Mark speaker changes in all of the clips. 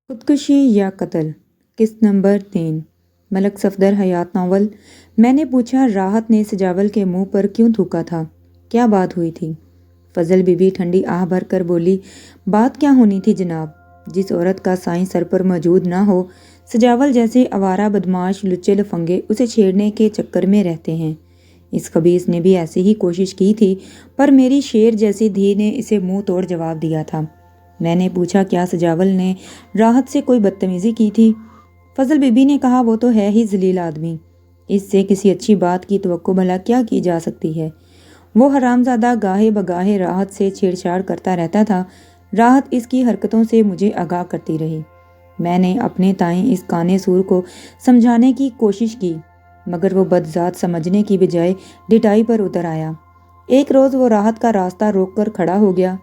Speaker 1: خودکشی یا قتل قسط نمبر 3 ملک صفدر حیات ناول۔ میں نے پوچھا، راحت نے سجاول کے منہ پر کیوں تھوکا تھا؟ کیا بات ہوئی تھی؟ فضل بی بی ٹھنڈی آہ بھر کر بولی، بات کیا ہونی تھی جناب؟ جس عورت کا سائیں سر پر موجود نہ ہو، سجاول جیسے آوارہ بدماش لچے لفنگے اسے چھیڑنے کے چکر میں رہتے ہیں۔ اس خبیث نے بھی ایسی ہی کوشش کی تھی، پر میری شیر جیسی دھی نے اسے منہ توڑ جواب دیا تھا۔ میں نے پوچھا، کیا سجاول نے راحت سے کوئی بدتمیزی کی تھی؟ فضل بی بی نے کہا، وہ تو ہے ہی ذلیل آدمی، اس سے کسی اچھی بات کی توقع بھلا کیا کی جا سکتی ہے؟ وہ حرامزادہ گاہے بگاہے راحت سے چھیڑ چھاڑ کرتا رہتا تھا۔ راحت اس کی حرکتوں سے مجھے آگاہ کرتی رہی۔ میں نے اپنے تائیں اس کانے سور کو سمجھانے کی کوشش کی، مگر وہ بدذات سمجھنے کی بجائے ڈٹائی پر اتر آیا۔ ایک روز وہ راحت کا راستہ روک کر کھڑا ہو گیا۔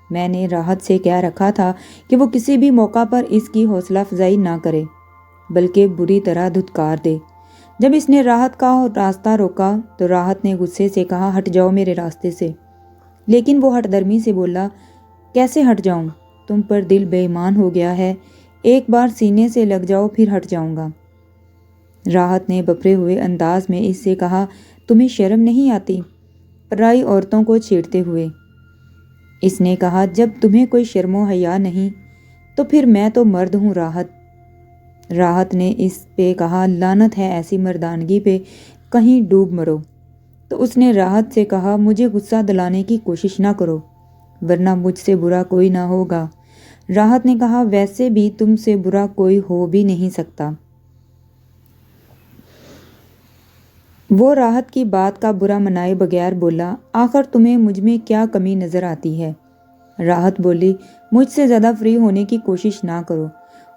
Speaker 1: میں نے راحت سے کہہ رکھا تھا کہ وہ کسی بھی موقع پر اس کی حوصلہ افزائی نہ کرے، بلکہ بری طرح دھتکار دے۔ جب اس نے راحت کا راستہ روکا تو راحت نے غصے سے کہا، ہٹ جاؤ میرے راستے سے۔ لیکن وہ ہٹ درمی سے بولا، کیسے ہٹ جاؤں؟ تم پر دل بے ایمان ہو گیا ہے، ایک بار سینے سے لگ جاؤ پھر ہٹ جاؤں گا۔ راحت نے بپرے ہوئے انداز میں اس سے کہا، تمہیں شرم نہیں آتی پرائی عورتوں کو چھیڑتے ہوئے؟ اس نے کہا، جب تمہیں کوئی شرم و حیا نہیں تو پھر میں تو مرد ہوں راحت۔ راحت نے اس پہ کہا، لعنت ہے ایسی مردانگی پہ، کہیں ڈوب مرو۔ تو اس نے راحت سے کہا، مجھے غصہ دلانے کی کوشش نہ کرو، ورنہ مجھ سے برا کوئی نہ ہوگا۔ راحت نے کہا، ویسے بھی تم سے برا کوئی ہو بھی نہیں سکتا۔ وہ راحت کی بات کا برا منائے بغیر بولا، آخر تمہیں مجھ میں کیا کمی نظر آتی ہے؟ راحت بولی، مجھ سے زیادہ فری ہونے کی کوشش نہ کرو،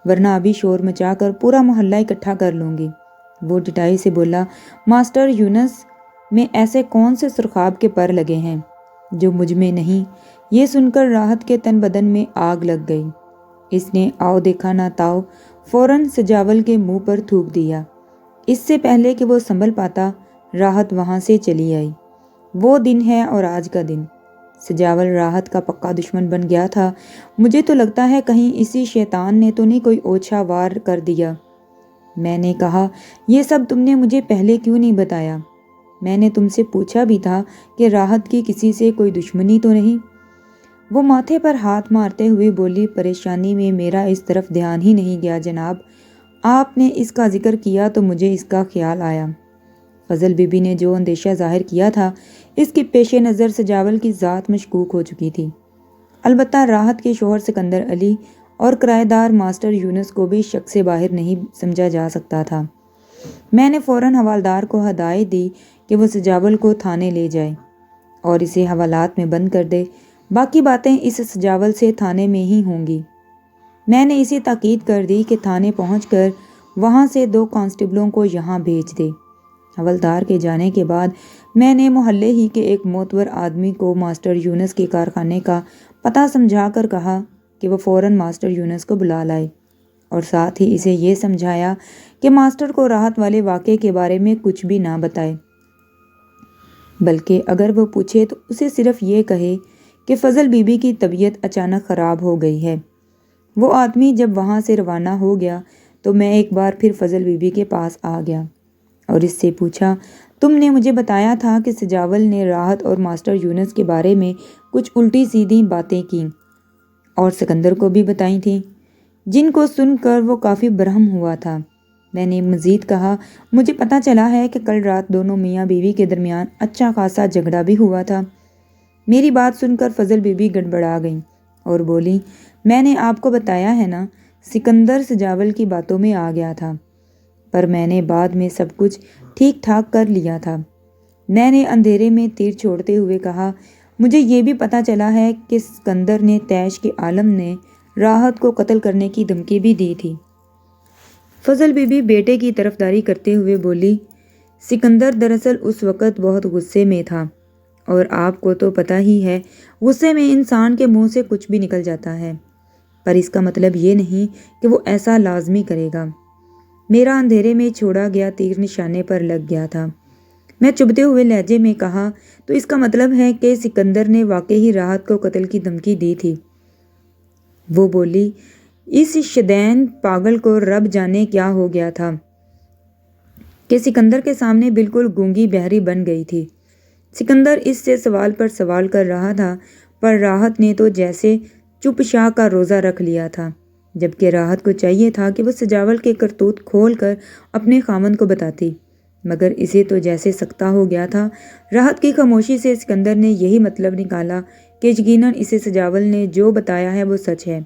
Speaker 1: ورنہ ابھی شور مچا کر پورا محلہ اکٹھا کر لوں گی۔ وہ ڈٹائی سے بولا، ماسٹر یونس میں ایسے کون سے سرخاب کے پر لگے ہیں جو مجھ میں نہیں؟ یہ سن کر راحت کے تن بدن میں آگ لگ گئی۔ اس نے آؤ دیکھا نہ تاؤ فوراً سجاول کے منہ پر تھوک دیا۔ اس سے پہلے کہ وہ سنبھل پاتا، راحت وہاں سے چلی آئی۔ وہ دن ہے اور آج کا دن۔ سجاول راحت کا پکا دشمن بن گیا تھا۔ مجھے تو لگتا ہے کہیں اسی شیطان نے تو نہیں کوئی اوچھا وار کر دیا۔ میں نے کہا، یہ سب تم نے مجھے پہلے کیوں نہیں بتایا؟ میں نے تم سے پوچھا بھی تھا کہ راحت کی کسی سے کوئی دشمنی تو نہیں؟ وہ ماتھے پر ہاتھ مارتے ہوئے بولی، پریشانی میں میرا اس طرف دھیان ہی نہیں گیا جناب، آپ نے اس کا ذکر کیا تو مجھے اس کا خیال آیا۔ فضل بی بی نے جو اندیشہ ظاہر کیا تھا، اس کے پیش نظر سجاول کی ذات مشکوک ہو چکی تھی۔ البتہ راحت کے شوہر سکندر علی اور کرایہ دار ماسٹر یونس کو بھی شک سے باہر نہیں سمجھا جا سکتا تھا۔ میں نے فوراً حوالدار کو ہدایت دی کہ وہ سجاول کو تھانے لے جائے اور اسے حوالات میں بند کر دے، باقی باتیں اس سجاول سے تھانے میں ہی ہوں گی۔ میں نے اسے تاکید کر دی کہ تھانے پہنچ کر وہاں سے 2 کانسٹیبلوں کو یہاں بھیج دے۔ حوالدار کے جانے کے بعد میں نے محلے ہی کے ایک معتبر آدمی کو ماسٹر یونس کے کارخانے کا پتہ سمجھا کر کہا کہ وہ فوراً ماسٹر یونس کو بلا لائے، اور ساتھ ہی اسے یہ سمجھایا کہ ماسٹر کو راحت والے واقعے کے بارے میں کچھ بھی نہ بتائے، بلکہ اگر وہ پوچھے تو اسے صرف یہ کہے کہ فضل بی بی کی طبیعت اچانک خراب ہو گئی ہے۔ وہ آدمی جب وہاں سے روانہ ہو گیا تو میں ایک بار پھر فضل بی بی کے پاس آ گیا اور اس سے پوچھا، تم نے مجھے بتایا تھا کہ سجاول نے راحت اور ماسٹر یونس کے بارے میں کچھ الٹی سیدھی باتیں کیں اور سکندر کو بھی بتائی تھیں، جن کو سن کر وہ کافی برہم ہوا تھا۔ میں نے مزید کہا، مجھے پتہ چلا ہے کہ کل رات دونوں میاں بیوی کے درمیان اچھا خاصا جھگڑا بھی ہوا تھا۔ میری بات سن کر فضل بی بی گڑبڑا گئیں اور بولی، میں نے آپ کو بتایا ہے نا، سکندر سجاول کی باتوں میں آ گیا تھا، پر میں نے بعد میں سب کچھ ٹھیک ٹھاک کر لیا تھا۔ میں نے اندھیرے میں تیر چھوڑتے ہوئے کہا، مجھے یہ بھی پتہ چلا ہے کہ سکندر نے تیش کے عالم نے راحت کو قتل کرنے کی دھمکی بھی دی تھی۔ فضل بی بی بیٹے کی طرفداری کرتے ہوئے بولی، سکندر دراصل اس وقت بہت غصے میں تھا، اور آپ کو تو پتہ ہی ہے غصے میں انسان کے منہ سے کچھ بھی نکل جاتا ہے، پر اس کا مطلب یہ نہیں کہ وہ ایسا لازمی کرے گا۔ میرا اندھیرے میں چھوڑا گیا تیر نشانے پر لگ گیا تھا۔ میں چبھتے ہوئے لہجے میں کہا، تو اس کا مطلب ہے کہ سکندر نے واقعی راحت کو قتل کی دھمکی دی تھی؟ وہ بولی، اس شدین پاگل کو رب جانے کیا ہو گیا تھا کہ سکندر کے سامنے بالکل گونگی بہری بن گئی تھی۔ سکندر اس سے سوال پر سوال کر رہا تھا، پر راحت نے تو جیسے چپ شاہ کا روزہ رکھ لیا تھا، جبکہ راحت کو چاہیے تھا کہ وہ سجاول کے کرتوت کھول کر اپنے خاوند کو بتاتی، مگر اسے تو جیسے سکتہ ہو گیا تھا۔ راحت کی خاموشی سے سکندر نے یہی مطلب نکالا کہ یقیناً اسے سجاول نے جو بتایا ہے وہ سچ ہے۔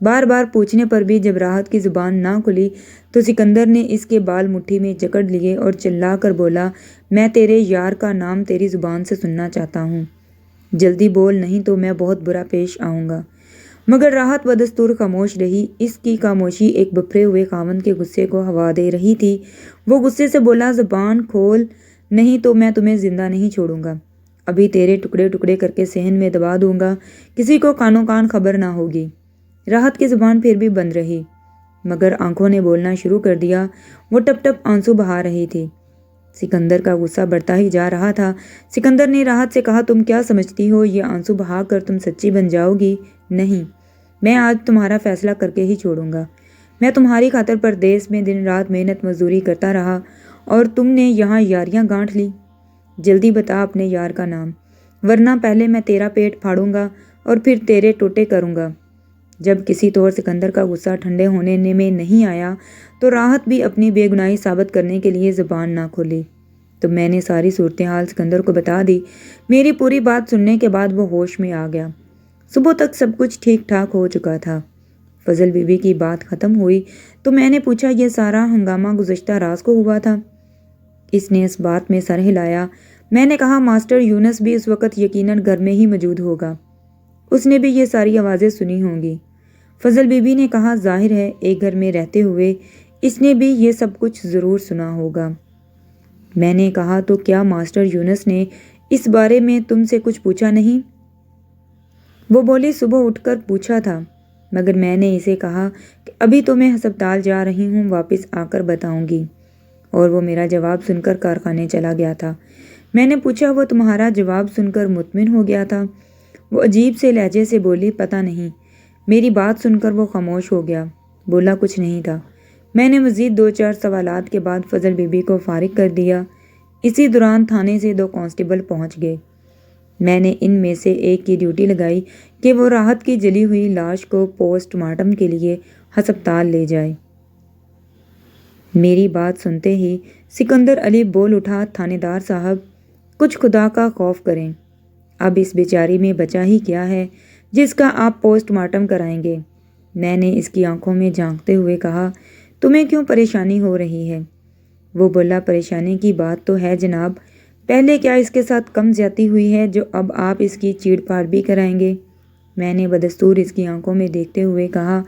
Speaker 1: بار بار پوچھنے پر بھی جب راحت کی زبان نہ کھلی تو سکندر نے اس کے بال مٹھی میں جکڑ لیے اور چلا کر بولا، میں تیرے یار کا نام تیری زبان سے سننا چاہتا ہوں، جلدی بول، نہیں تو میں بہت برا پیش آؤں گا۔ مگر راحت بدستور خاموش رہی۔ اس کی خاموشی ایک بپھرے ہوئے خاوند کے غصے کو ہوا دے رہی تھی۔ وہ غصے سے بولا، زبان کھول، نہیں تو میں تمہیں زندہ نہیں چھوڑوں گا، ابھی تیرے ٹکڑے ٹکڑے کر کے صحن میں دبا دوں گا، کسی کو کانوں کان خبر نہ ہوگی۔ راحت کی زبان پھر بھی بند رہی، مگر آنکھوں نے بولنا شروع کر دیا۔ وہ ٹپ ٹپ آنسو بہا رہی تھی۔ سکندر کا غصہ بڑھتا ہی جا رہا تھا۔ سکندر نے راحت سے کہا، تم کیا سمجھتی ہو یہ آنسو بہا کر تم سچی بن جاؤ گی؟ نہیں، میں آج تمہارا فیصلہ کر کے ہی چھوڑوں گا۔ میں تمہاری خاطر پردیس میں دن رات محنت مزدوری کرتا رہا اور تم نے یہاں یاریاں گانٹھ لی۔ جلدی بتا اپنے یار کا نام، ورنہ پہلے میں تیرا پیٹ پھاڑوں گا اور پھر تیرے ٹوٹے کروں گا۔ جب کسی طور سکندر کا غصہ ٹھنڈے ہونے میں نہیں آیا تو راحت بھی اپنی بے گناہی ثابت کرنے کے لیے زبان نہ کھولی۔ تو میں نے ساری صورتحال سکندر کو بتا دی۔ میری پوری بات سننے کے بعد وہ ہوش میں آ گیا۔ صبح تک سب کچھ ٹھیک ٹھاک ہو چکا تھا۔ فضل بی بی کی بات ختم ہوئی تو میں نے پوچھا، یہ سارا ہنگامہ گزشتہ رات کو ہوا تھا؟ اس نے اس بات میں سر ہلایا۔ میں نے کہا، ماسٹر یونس بھی اس وقت یقیناً گھر میں ہی موجود ہوگا، اس نے بھی یہ ساری آوازیں سنی ہوں گی۔ فضل بی بی نے کہا، ظاہر ہے ایک گھر میں رہتے ہوئے اس نے بھی یہ سب کچھ ضرور سنا ہوگا۔ میں نے کہا، تو کیا ماسٹر یونس نے اس بارے میں تم سے کچھ پوچھا نہیں؟ وہ بولی، صبح اٹھ کر پوچھا تھا، مگر میں نے اسے کہا کہ ابھی تو میں ہسپتال جا رہی ہوں، واپس آ کر بتاؤں گی، اور وہ میرا جواب سن کر کارخانے چلا گیا تھا۔ میں نے پوچھا، وہ تمہارا جواب سن کر مطمئن ہو گیا تھا؟ وہ عجیب سے لہجے سے بولی، پتہ نہیں۔ میری بات سن کر وہ خاموش ہو گیا، بولا کچھ نہیں تھا۔ میں نے مزید 2-4 سوالات کے بعد فضل بی بی کو فارغ کر دیا۔ اسی دوران تھانے سے 2 کانسٹیبل پہنچ گئے۔ میں نے ان میں سے ایک کی ڈیوٹی لگائی کہ وہ راحت کی جلی ہوئی لاش کو پوسٹ مارٹم کے لیے ہسپتال لے جائے۔ میری بات سنتے ہی سکندر علی بول اٹھا، تھانے دار صاحب، کچھ خدا کا خوف کریں، اب اس بیچاری میں بچا ہی کیا ہے جس کا آپ پوسٹ مارٹم کرائیں گے؟ میں نے اس کی آنکھوں میں جھانکتے ہوئے کہا، تمہیں کیوں پریشانی ہو رہی ہے؟ وہ بولا، پریشانی کی بات تو ہے جناب، پہلے کیا اس کے ساتھ کم زیادتی ہوئی ہے جو اب آپ اس کی چیڑ پھاڑ بھی کرائیں گے؟ میں نے بدستور اس کی آنکھوں میں دیکھتے ہوئے کہا،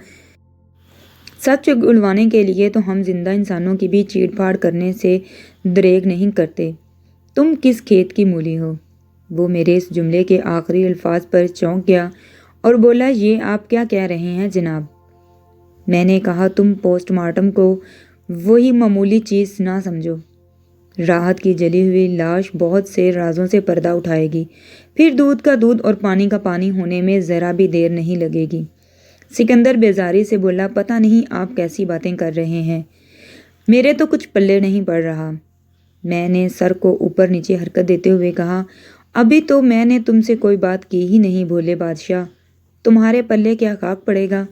Speaker 1: سچ اگلوانے کے لیے تو ہم زندہ انسانوں کی بھی چیڑ پھاڑ کرنے سے دریغ نہیں کرتے۔ تم کس کھیت کی مولی ہو؟ وہ میرے اس جملے کے آخری الفاظ پر چونک گیا اور بولا، یہ آپ کیا کہہ رہے ہیں جناب؟ میں نے کہا، تم پوسٹ مارٹم کو وہی معمولی چیز نہ سمجھو، راحت کی جلی ہوئی لاش بہت سے رازوں سے پردہ اٹھائے گی، پھر دودھ کا دودھ اور پانی کا پانی ہونے میں ذرا بھی دیر نہیں لگے گی۔ سکندر بیزاری سے بولا، پتہ نہیں آپ کیسی باتیں کر رہے ہیں، میرے تو کچھ پلے نہیں پڑ رہا۔ میں نے سر کو اوپر نیچے حرکت دیتے ہوئے کہا، ابھی تو میں نے تم سے کوئی بات کی ہی نہیں بھولے بادشاہ، تمہارے پلے کیا خاک پڑے گا؟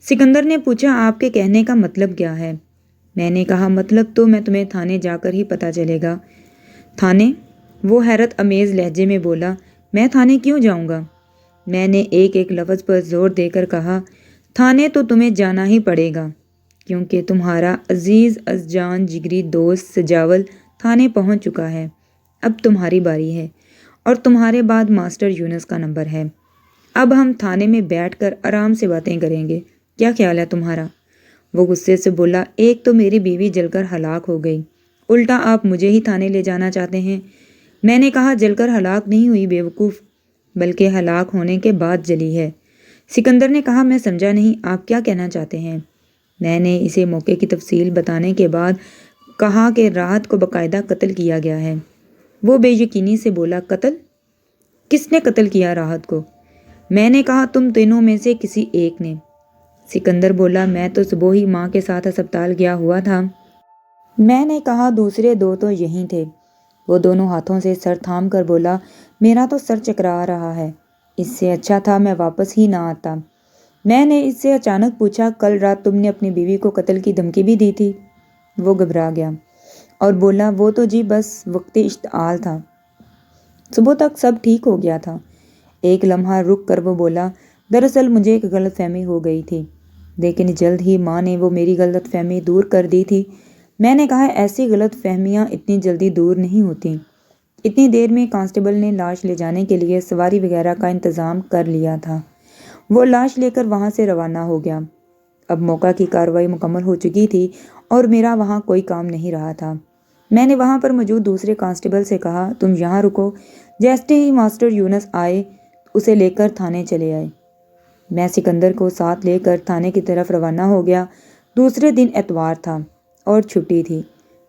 Speaker 1: سکندر نے پوچھا، آپ کے کہنے کا مطلب کیا ہے؟ میں نے کہا، مطلب تو میں تمہیں تھانے جا کر ہی پتہ چلے گا۔ تھانے؟ وہ حیرت امیز لہجے میں بولا، میں تھانے کیوں جاؤں گا؟ میں نے ایک ایک لفظ پر زور دے کر کہا، تھانے تو تمہیں جانا ہی پڑے گا، کیونکہ تمہارا عزیز از جان جگری دوست سجاول تھانے پہنچ چکا ہے، اب تمہاری باری ہے، اور تمہارے بعد ماسٹر یونس کا نمبر ہے۔ اب ہم تھانے میں بیٹھ کر آرام سے باتیں کریں گے، کیا خیال ہے تمہارا؟ وہ غصے سے بولا، ایک تو میری بیوی جل کر ہلاک ہو گئی، الٹا آپ مجھے ہی تھانے لے جانا چاہتے ہیں۔ میں نے کہا، جل کر ہلاک نہیں ہوئی بے وقوف، بلکہ ہلاک ہونے کے بعد جلی ہے۔ سکندر نے کہا، میں سمجھا نہیں، آپ کیا کہنا چاہتے ہیں؟ میں نے اسے موقع کی تفصیل بتانے کے بعد کہا کہ راحت کو باقاعدہ قتل کیا گیا ہے۔ وہ بے یقینی سے بولا، قتل؟ کس نے قتل کیا راحت کو؟ میں نے کہا، تم تینوں میں سے کسی ایک نے۔ سکندر بولا میں تو صبح ہی ماں کے ساتھ ہسپتال گیا ہوا تھا۔ میں نے کہا دوسرے دو تو یہیں تھے۔ وہ دونوں ہاتھوں سے سر تھام کر بولا میرا تو سر چکرا رہا ہے، اس سے اچھا تھا میں واپس ہی نہ آتا۔ میں نے اس سے اچانک پوچھا کل رات تم نے اپنی بیوی کو قتل کی دھمکی بھی دی تھی؟ وہ گھبرا گیا اور بولا وہ تو جی بس وقتی اشتعال تھا، صبح تک سب ٹھیک ہو گیا تھا۔ ایک لمحہ رک کر وہ بولا دراصل مجھے ایک غلط فہمی ہو گئی تھی، لیکن جلد ہی ماں نے وہ میری غلط فہمی دور کر دی تھی۔ میں نے کہا ایسی غلط فہمیاں اتنی جلدی دور نہیں ہوتیں۔ اتنی دیر میں کانسٹیبل نے لاش لے جانے کے لیے سواری وغیرہ کا انتظام کر لیا تھا۔ وہ لاش لے کر وہاں سے روانہ ہو گیا۔ اب موقع کی کارروائی مکمل ہو چکی تھی اور میرا وہاں کوئی کام نہیں رہا تھا۔ میں نے وہاں پر موجود دوسرے کانسٹیبل سے کہا تم یہاں رکو، جیسے ہی ماسٹر یونس آئے اسے لے کر تھانے چلے آئے۔ میں سکندر کو ساتھ لے کر تھانے کی طرف روانہ ہو گیا۔ دوسرے دن اتوار تھا اور چھٹی تھی۔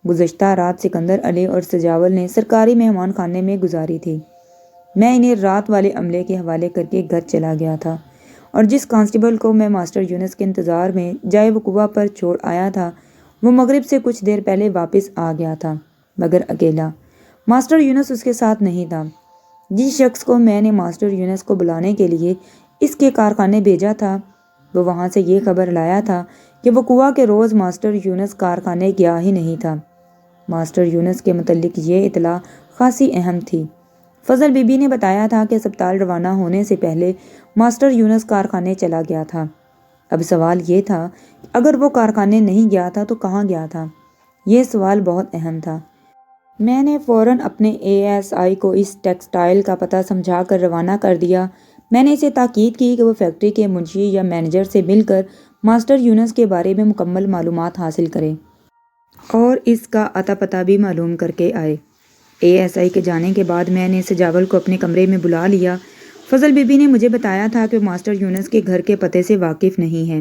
Speaker 1: گزشتہ رات سکندر علی اور سجاول نے سرکاری مہمان خانے میں گزاری تھی۔ میں انہیں رات والے عملے کے حوالے کر کے گھر چلا گیا تھا اور جس کانسٹیبل کو میں ماسٹر یونس کے انتظار میں جائے وقوع پر چھوڑ آیا تھا وہ مغرب سے کچھ دیر پہلے واپس آ گیا تھا، مگر اکیلا۔ ماسٹر یونس اس کے ساتھ نہیں تھا۔ جس شخص کو میں نے ماسٹر یونس کو بلانے کے لیے اس کے کارخانے بھیجا تھا وہ وہاں سے یہ خبر لایا تھا کہ وقوع کے روز ماسٹر یونس کارخانے گیا ہی نہیں تھا۔ ماسٹر یونس کے متعلق یہ اطلاع خاصی اہم تھی۔ فضل بی بی نے بتایا تھا کہ ہسپتال روانہ ہونے سے پہلے ماسٹر یونس کارخانے چلا گیا تھا۔ اب سوال یہ تھا کہ اگر وہ کارخانے نہیں گیا تھا تو کہاں گیا تھا؟ یہ سوال بہت اہم تھا۔ میں نے فوراً اپنے ASI کو اس ٹیکسٹائل کا پتہ سمجھا کر روانہ کر دیا۔ میں نے اسے تاکید کی کہ وہ فیکٹری کے منشی یا مینیجر سے مل کر ماسٹر یونس کے بارے میں مکمل معلومات حاصل کرے اور اس کا اتا پتہ بھی معلوم کر کے آئے۔ ASI کے جانے کے بعد میں نے سجاول کو اپنے کمرے میں بلا لیا۔ فضل بی بی نے مجھے بتایا تھا کہ وہ ماسٹر یونس کے گھر کے پتے سے واقف نہیں ہے۔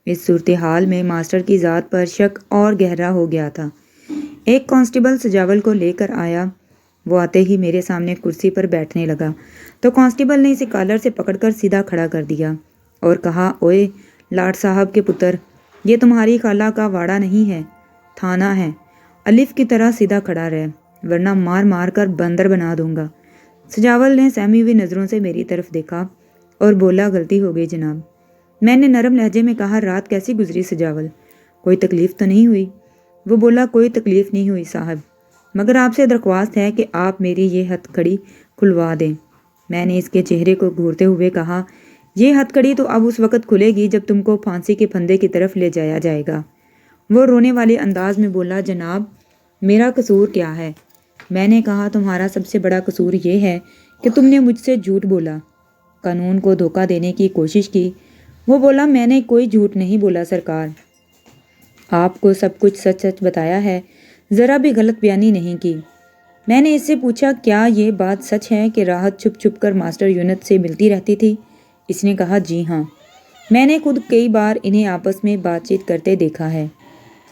Speaker 1: اس صورتحال میں ماسٹر کی ذات پر شک اور گہرا ہو گیا تھا۔ ایک کانسٹیبل سجاول کو لے کر آیا۔ وہ آتے ہی میرے سامنے کرسی پر بیٹھنے لگا تو کانسٹیبل نے اسے کالر سے پکڑ کر سیدھا کھڑا کر دیا اور کہا اوئے لاٹ صاحب کے پتر، یہ تمہاری خالہ کا واڑہ نہیں ہے، تھانہ ہے۔ الف کی طرح سیدھا کھڑا رہ ورنہ مار مار کر بندر بنا دوں گا۔ سجاول نے سہمی ہوئی نظروں سے میری طرف دیکھا اور بولا غلطی ہو گئی جناب۔ میں نے نرم لہجے میں کہا رات کیسی گزری سجاول؟ کوئی تکلیف تو نہیں ہوئی؟ وہ بولا کوئی تکلیف نہیں ہوئی صاحب، مگر آپ سے درخواست ہے کہ آپ میری یہ ہتھ کڑی کھلوا دیں۔ میں نے اس کے چہرے کو گھورتے ہوئے کہا یہ ہتھ کڑی تو اب اس وقت کھلے گی جب تم کو پھانسی کے پھندے کی طرف لے جایا جائے گا۔ وہ رونے والے انداز میں بولا جناب میرا قصور کیا ہے؟ میں نے کہا تمہارا سب سے بڑا قصور یہ ہے کہ تم نے مجھ سے جھوٹ بولا، قانون کو دھوکہ دینے کی کوشش کی۔ وہ بولا میں نے کوئی جھوٹ نہیں بولا سرکار، آپ کو سب کچھ سچ سچ بتایا ہے، ذرا بھی غلط بیانی نہیں کی۔ میں نے اس سے پوچھا کیا یہ بات سچ ہے کہ راحت چھپ چھپ کر ماسٹر یونس سے ملتی رہتی تھی؟ اس نے کہا جی ہاں، میں نے خود کئی بار انہیں آپس میں بات چیت کرتے دیکھا ہے۔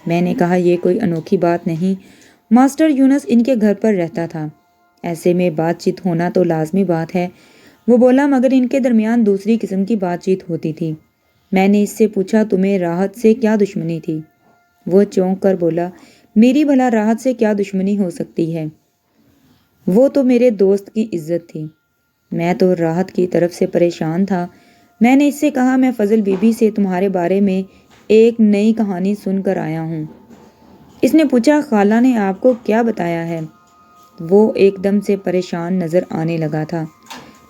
Speaker 1: میں نے کہا یہ کوئی انوکھی بات نہیں، ماسٹر یونس ان کے گھر پر رہتا تھا، ایسے میں بات چیت ہونا تو لازمی بات ہے۔ وہ بولا مگر ان کے درمیان دوسری قسم کی بات چیت ہوتی تھی۔ میں نے اس سے پوچھا تمہیں راحت سے کیا دشمنی تھی؟ وہ چونک کر بولا میری بھلا راحت سے کیا دشمنی ہو سکتی ہے، وہ تو میرے دوست کی عزت تھی، میں تو راحت کی طرف سے پریشان تھا۔ میں نے اس سے کہا میں فضل بی بی سے تمہارے بارے میں ایک نئی کہانی سن کر آیا ہوں۔ اس نے پوچھا خالہ نے آپ کو کیا بتایا ہے؟ وہ ایک دم سے پریشان نظر آنے لگا تھا۔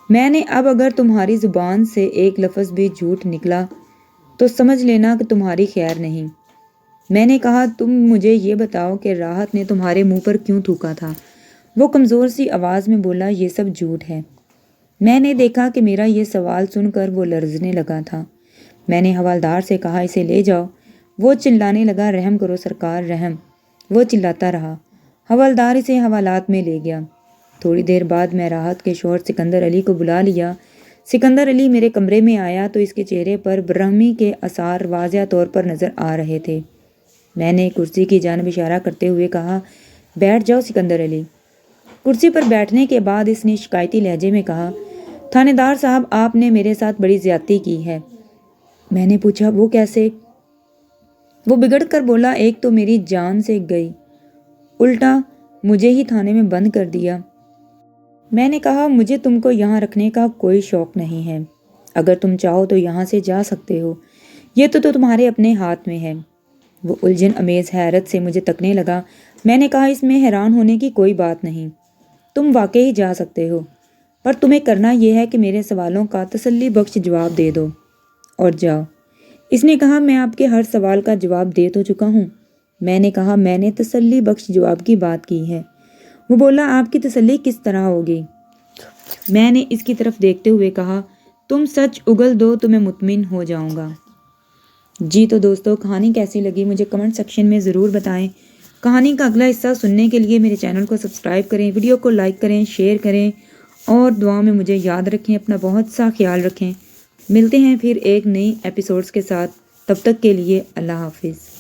Speaker 1: میں نے اب اگر تمہاری زبان سے ایک لفظ بھی جھوٹ نکلا تو سمجھ لینا کہ تمہاری خیر نہیں۔ میں نے کہا تم مجھے یہ بتاؤ کہ راحت نے تمہارے منہ پر کیوں تھوکا تھا؟ وہ کمزور سی آواز میں بولا یہ سب جھوٹ ہے۔ میں نے دیکھا کہ میرا یہ سوال سن کر وہ لرزنے لگا تھا۔ میں نے حوالدار سے کہا اسے لے جاؤ۔ وہ چلانے لگا رحم کرو سرکار رحم۔ وہ چلاتا رہا۔ حوالدار اسے حوالات میں لے گیا۔ تھوڑی دیر بعد میں راحت کے شوہر سکندر علی کو بلا لیا۔ سکندر علی میرے کمرے میں آیا تو اس کے چہرے پر برہمی کے آثار واضح طور پر نظر آ رہے تھے۔ میں نے کرسی کی جانب اشارہ کرتے ہوئے کہا بیٹھ جاؤ سکندر علی۔ کرسی پر بیٹھنے کے بعد اس نے شکایتی لہجے میں کہا تھانے دار صاحب آپ نے میرے ساتھ بڑی زیادتی کی ہے۔ میں نے پوچھا وہ کیسے؟ وہ بگڑ کر بولا ایک تو میری جان سے گئی، الٹا مجھے ہی تھانے میں بند کر دیا۔ میں نے کہا مجھے تم کو یہاں رکھنے کا کوئی شوق نہیں ہے، اگر تم چاہو تو یہاں سے جا سکتے ہو، یہ تو تمہارے اپنے ہاتھ میں ہے۔ وہ الجھن امیز حیرت سے مجھے تکنے لگا۔ میں نے کہا اس میں حیران ہونے کی کوئی بات نہیں، تم واقعی جا سکتے ہو، پر تمہیں کرنا یہ ہے کہ میرے سوالوں کا تسلی بخش جواب دے دو اور جاؤ۔ اس نے کہا میں آپ کے ہر سوال کا جواب دے تو چکا ہوں۔ میں نے کہا میں نے تسلی بخش جواب کی بات کی ہے۔ وہ بولا آپ کی تسلی کس طرح ہوگی؟ میں نے اس کی طرف دیکھتے ہوئے کہا تم سچ اگل دو تو میں مطمئن ہو جاؤں گا۔ جی تو دوستو، کہانی کیسی لگی مجھے کمنٹ سیکشن میں ضرور بتائیں۔ کہانی کا اگلا حصہ سننے کے لیے میرے چینل کو سبسکرائب کریں، ویڈیو کو لائک کریں، شیئر کریں اور دعاؤں میں مجھے یاد رکھیں۔ اپنا بہت سا خیال رکھیں۔ ملتے ہیں پھر ایک نئی ایپیسوڈز کے ساتھ، تب تک کے لیے اللہ حافظ۔